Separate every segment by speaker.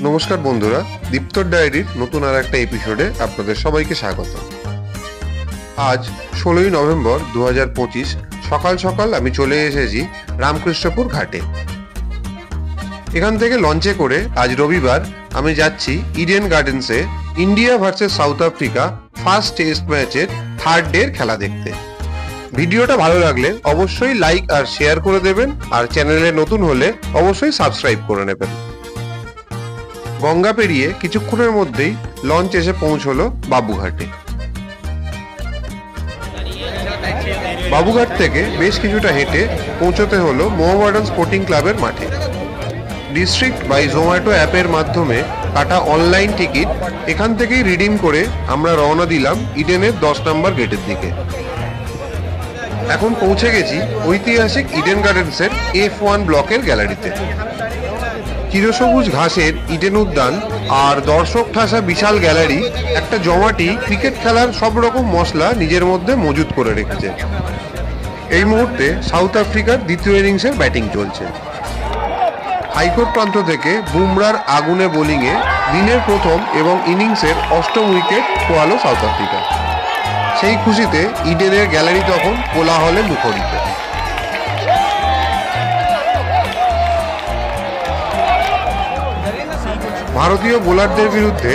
Speaker 1: নমস্কার বন্ধুরা, দীপ্তর ডায়েরির নতুন আর একটা এপিসোডে আপনাদের সবাইকে স্বাগত। আজ 16ই নভেম্বর 2025 সকাল সকাল আমি চলে এসেছি রামকৃষ্ণপুর ঘাটে। এখান থেকে লঞ্চে করে আজ রবিবার আমি যাচ্ছি ইডেন গার্ডেন্সে India versus South Africa first test ম্যাচের থার্ড ডের খেলা দেখতে। ভিডিওটা ভালো লাগলে অবশ্যই লাইক আর শেয়ার করে দেবেন, আর চ্যানেলে নতুন হলে অবশ্যই সাবস্ক্রাইব করে নেবেন। গঙ্গা পেরিয়ে কিছুক্ষণের মধ্যেই লঞ্চ এসে পৌঁছলো বাবুঘাটে। বাবুঘাট থেকে বেশ কিছুটা হেঁটে পৌঁছতে হলো মোহামেডান স্পোর্টিং ক্লাবের মাঠে। ডিস্ট্রিক্ট বাই জোম্যাটো অ্যাপের মাধ্যমে কাটা অনলাইন টিকিট এখান থেকেই রিডিম করে আমরা রওনা দিলাম ইডেনের 10 নম্বর গেটের দিকে। এখন পৌঁছে গেছি ঐতিহাসিক ইডেন গার্ডেন্সের F1 ব্লকের গ্যালারিতে। চিরসবুজ ঘাসের ইডেন উদ্যান আর দর্শক ঠাসা বিশাল গ্যালারি একটা জমাটি ক্রিকেট খেলার সব রকম মশলা নিজের মধ্যে মজুত করে রেখেছে। এই মুহূর্তে সাউথ আফ্রিকার দ্বিতীয় ইনিংসের ব্যাটিং চলছে। হাইকোর্ট প্রান্ত থেকে বুমরার আগুনে বোলিংয়ে দিনের প্রথম এবং ইনিংসের অষ্টম উইকেট খোয়ালো সাউথ আফ্রিকা। সেই খুশিতে ইডেনের গ্যালারি তখন কোলাহলে মুখরিত। ভারতীয় বোলারদের বিরুদ্ধে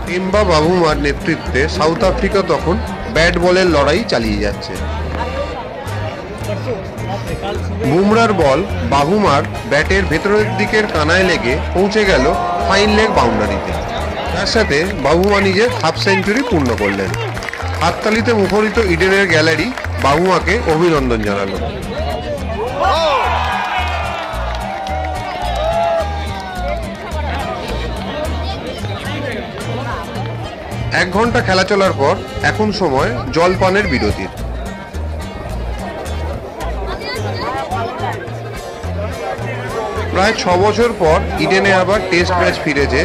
Speaker 1: টেম্বা বাভুমার নেতৃত্বে সাউথ আফ্রিকা তখন ব্যাট বলের লড়াই চালিয়ে যাচ্ছে। বুমরার বল বাভুমার ব্যাটের ভেতরের দিকের কানায় লেগে পৌঁছে গেল ফাইন লেগ বাউন্ডারিতে। তার সাথে বাভুমা নিজের হাফ সেঞ্চুরি পূর্ণ করলেন। হাততালিতে মুখরিত ইডেনের গ্যালারি বাভুমাকে অভিনন্দন জানালো। এক ঘন্টা খেলা চলার পর এখন সময় জলপানের বিরতির। প্রায় 6 বছর পর ইডেনে আবার টেস্ট ম্যাচ ফিরেছে,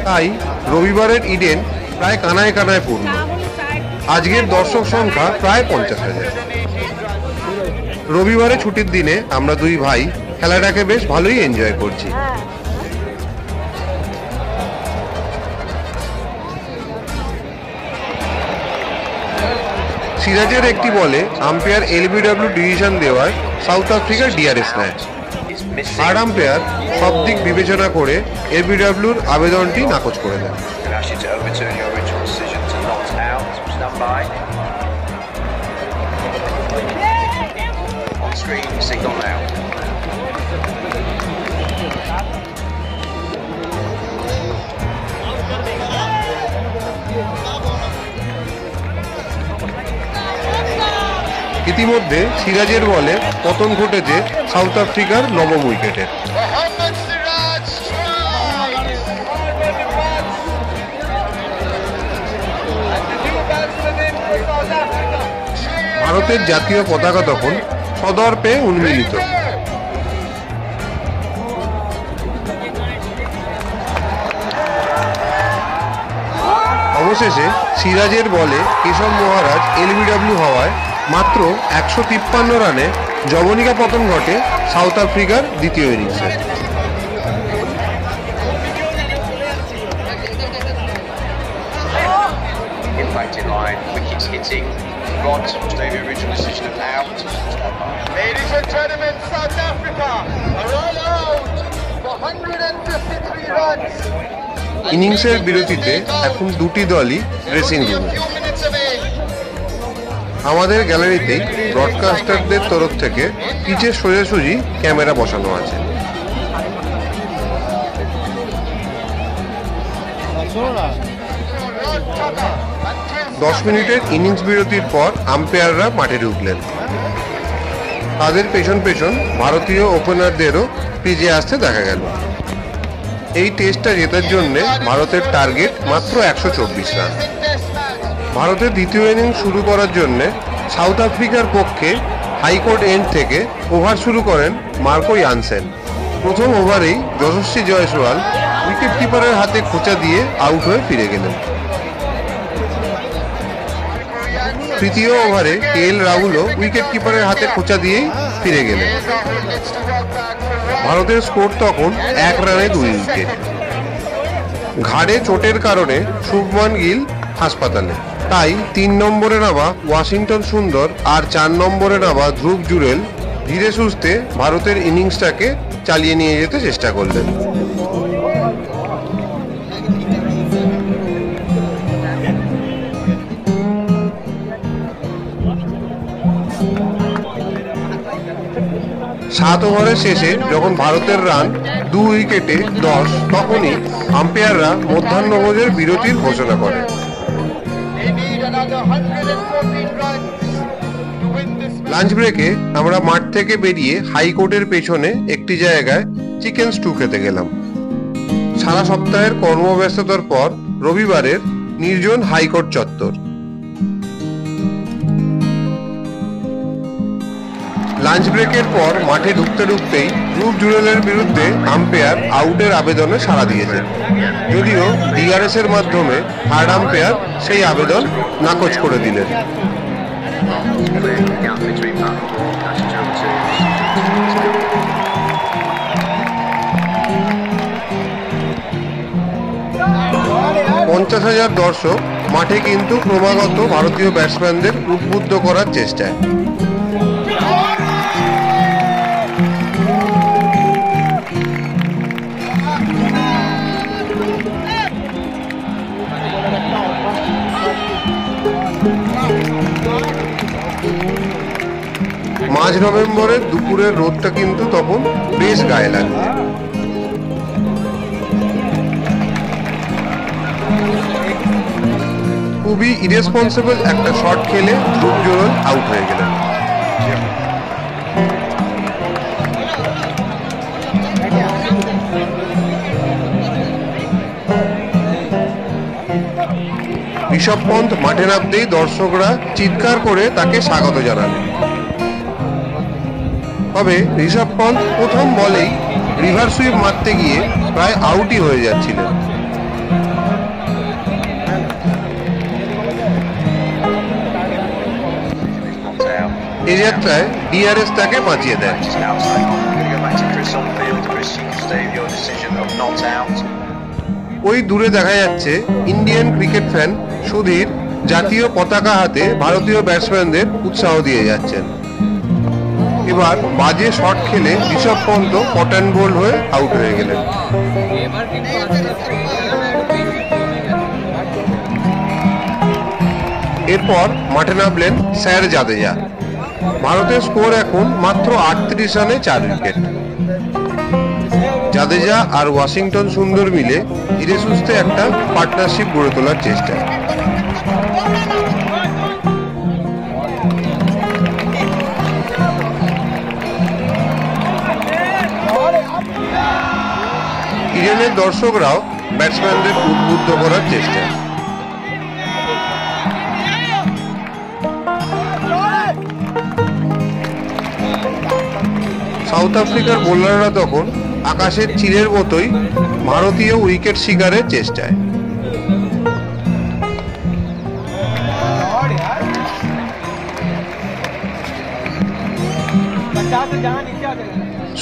Speaker 1: তাই রবিবারের ইডেন প্রায় কানায় কানায় পূর্ণ। আজকের দর্শক সংখ্যা প্রায় 50,000। রবিবারে ছুটির দিনে আমরা দুই ভাই খেলাটাকে বেশ ভালোই এনজয় করছি। সিরাজের একটি বলে আম্পায়ার LBW ডিসিশন দেওয়ায় সাউথ আফ্রিকার ডিআরএস নেয়। থার্ড আম্পায়ার সব দিক বিবেচনা করে LBWর আবেদনটি নাকচ করে দেন। ইতিমধ্যে সিরাজের বলে পতন ঘটেছে সাউথ আফ্রিকার নবম উইকেটে। ভারতের জাতীয় পতাকা তখন সদর্পে উন্মিলিত। অবশেষে সিরাজের বলে কেশব মহারাজ LBW হওয়ায় মাত্র 153 রানে জবনিকা পতন ঘটে সাউথ আফ্রিকার দ্বিতীয় ইনিংসে। ইনিংসের বিরতিতে এখন দুটি দলই ড্রেসিং রুমে। আমাদের গ্যালারিতেই ব্রডকাস্টারদের তরফ থেকে পিচের সোজাসুজি ক্যামেরা বসানো আছে। দশ মিনিটের ইনিংস বিরতির পর আম্পায়াররা মাঠে ঢুকলেন। তাদের পেছন পেছন ভারতীয় ওপেনারদেরও পিচে আসতে দেখা গেল। এই টেস্টটা জেতার জন্য ভারতের টার্গেট মাত্র 124 রান। ভারতের দ্বিতীয় ইনিংস শুরু করার জন্য সাউথ আফ্রিকার পক্ষে হাইকোর্ট এন্ড থেকে ওভার শুরু করেন মার্কো ইয়ানসেন। প্রথম ওভারেই যশস্বী জয়সওয়াল উইকেট কিপারের হাতে খোঁচা দিয়ে আউট হয়ে ফিরে গেলেন। তৃতীয় ওভারে KL রাহুলও উইকেট কিপারের হাতে খোঁচা দিয়েই ফিরে গেলেন। ভারতের স্কোর তখন 1 রানে 2 উইকেট। ঘাড়ে চোটের কারণে শুভমান গিল হাসপাতালে। তাই 3 নম্বরে নামা ওয়াশিংটন সুন্দর আর 4 নম্বরে নামা ধ্রুব জুরেল ধীরে সুস্থে ভারতের ইনিংসটাকে চালিয়ে নিয়ে যেতে চেষ্টা করলেন। সাত ওভারের শেষে যখন ভারতের রান 2 উইকেটে 10, তখনই আম্পায়াররা মধ্যাহ্নভোজের বিরতির ঘোষণা করে। লাঞ্চ ব্রেকে আমরা মাঠ থেকে বেরিয়ে হাইকোর্টের পেছনে একটি জায়গায় চিকেন স্টু খেতে গেলাম। সারা সপ্তাহের কর্মব্যস্ততার পর রবিবারের নির্জন হাইকোর্ট চত্বর। লাঞ্চ ব্রেকের পর মাঠে ঢুকতে ঢুকতেই ধ্রুব জুরেলের বিরুদ্ধে আম্পায়ার আউটের আবেদনে সাড়া দিয়েছেন, যদিও ডিআরএস এর মাধ্যমে থার্ড আম্পায়ার সেই আবেদন নাকচ করে দিলেন। $50,000 দর্শক মাঠে কিন্তু ক্রমাগত ভারতীয় ব্যাটসম্যানদের উদ্বুদ্ধ করার চেষ্টায়। মাঝ নভেম্বরের দুপুরের রোদটা কিন্তু তখন বেশ গায়ে লাগছে। খুবই ইরেসপন্সিবল একটা শট খেলে ধ্রুব জুরেল আউট হয়ে গেলেন। ঋষভ পন্থ মাঠে নামতেই দর্শকরা চিৎকার করে তাকে স্বাগত জানালেন। তবে ঋষভ পন্থ প্রথম বলেই রিভার সুইপ মারতে গিয়ে প্রায় আউটই হয়ে যাচ্ছিলেন। এই যাত্রায় ডিআরএস তাকে বাঁচিয়ে দেয়। ওই দূরে দেখা যাচ্ছে ইন্ডিয়ান ক্রিকেট ফ্যান সুধীর জাতীয় পতাকা হাতে ভারতীয় ব্যাটসম্যানদের উৎসাহ দিয়ে যাচ্ছেন। এবার বাজে শট খেলে ঋষভ পন্থ কট অ্যান্ড বোল্ড হয়ে আউট হয়ে গেলেন। এরপর মাঠে নামলেন স্যার জাদেজা। ভারতের স্কোর এখন মাত্র 38 রানে 4 উইকেট। জাদেজা আর ওয়াশিংটন সুন্দর মিলে ধীরে সুস্থে একটা পার্টনারশিপ গড়ে তোলার চেষ্টা। ইডেনের দর্শকরাও ব্যাটসম্যানদের উদ্বুদ্ধ করার চেষ্টা। সাউথ আফ্রিকার বোলাররা তখন আকাশের চিলের মতোই ভারতীয় উইকেট শিকারের চেষ্টায়।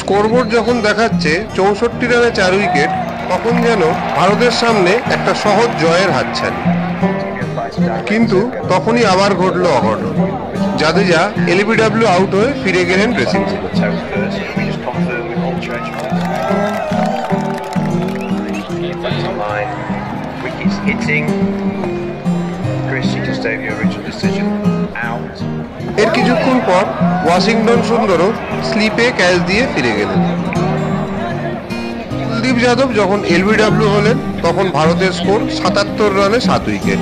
Speaker 1: স্কোরবোর্ড যখন দেখাচ্ছে 64 রানে 4 উইকেট, তখন যেন ভারতের সামনে একটা সহজ জয়ের হাতছানি। কিন্তু তখনই আবার ঘটল অঘটন। জাদেজা এলবিডব্লিউ আউট হয়ে ফিরে গেলেন ড্রেসিং রুমে। এর কিছুক্ষণ পর ওয়াশিংটন সুন্দরও স্লিপে ক্যাচ দিয়ে ফিরে গেলেন। কুলদীপ যাদব যখন এলবিডব্লিউ হলেন, তখন ভারতের স্কোর 77 রানে 7 উইকেট।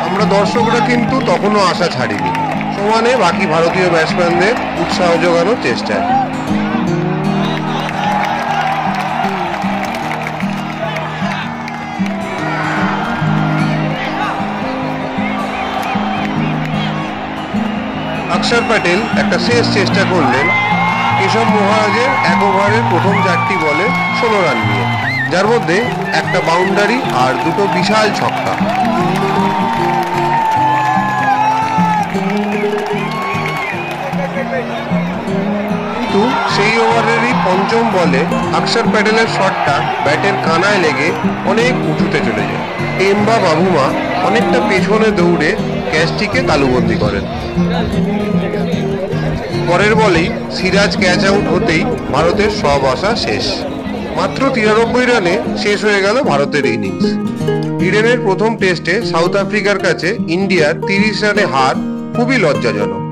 Speaker 1: আমরা দর্শকরা কিন্তু তখনও আশা ছাড়িনি, সমানে বাকি ভারতীয় ব্যাটসম্যানদের উৎসাহ যোগানোর চেষ্টায়। অক্ষর প্যাটেল একটা শেষ চেষ্টা করলেন কেশব মহারাজের 1 ওভারের প্রথম 4টি বলে 16 রান নিয়ে, যার মধ্যে একটা বাউন্ডারি আর 2টো বিশাল ছক্কা। কিন্তু সেই ওভারেরই পঞ্চম বলে অক্ষর প্যাটেলের শটটা ব্যাটের কানায় লেগে অনেক উঁচুতে চলে যায়। এমবা বাবুমা অনেকটা পেছনে দৌড়ে ক্যাচটিকে তালুবন্দি করেন। পরের বলেই সিরাজ ক্যাচ আউট হতেই ভারতের সব আশা শেষ। মাত্র 93 রানে শেষ হয়ে গেল ভারতের ইনিংস। ইডেনের প্রথম টেস্টে সাউথ আফ্রিকার কাছে ইন্ডিয়ার 30 রানে হার খুবই লজ্জাজনক।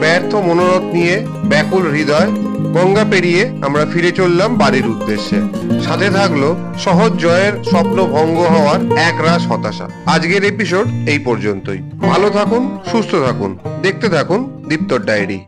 Speaker 1: ব্যর্থ মনোরথ নিয়ে ব্যাকুল হৃদয় গঙ্গা পেরিয়ে আমরা ফিরে চললাম বাড়ির উদ্দেশ্যে। সাথে থাকলো সহজ জয়ের স্বপ্ন ভঙ্গ হওয়ার একরাশ হতাশা। আজকের এপিসোড এই পর্যন্তই। ভালো থাকুন, সুস্থ থাকুন, দেখতে থাকুন দীপ্তর ডায়েরি।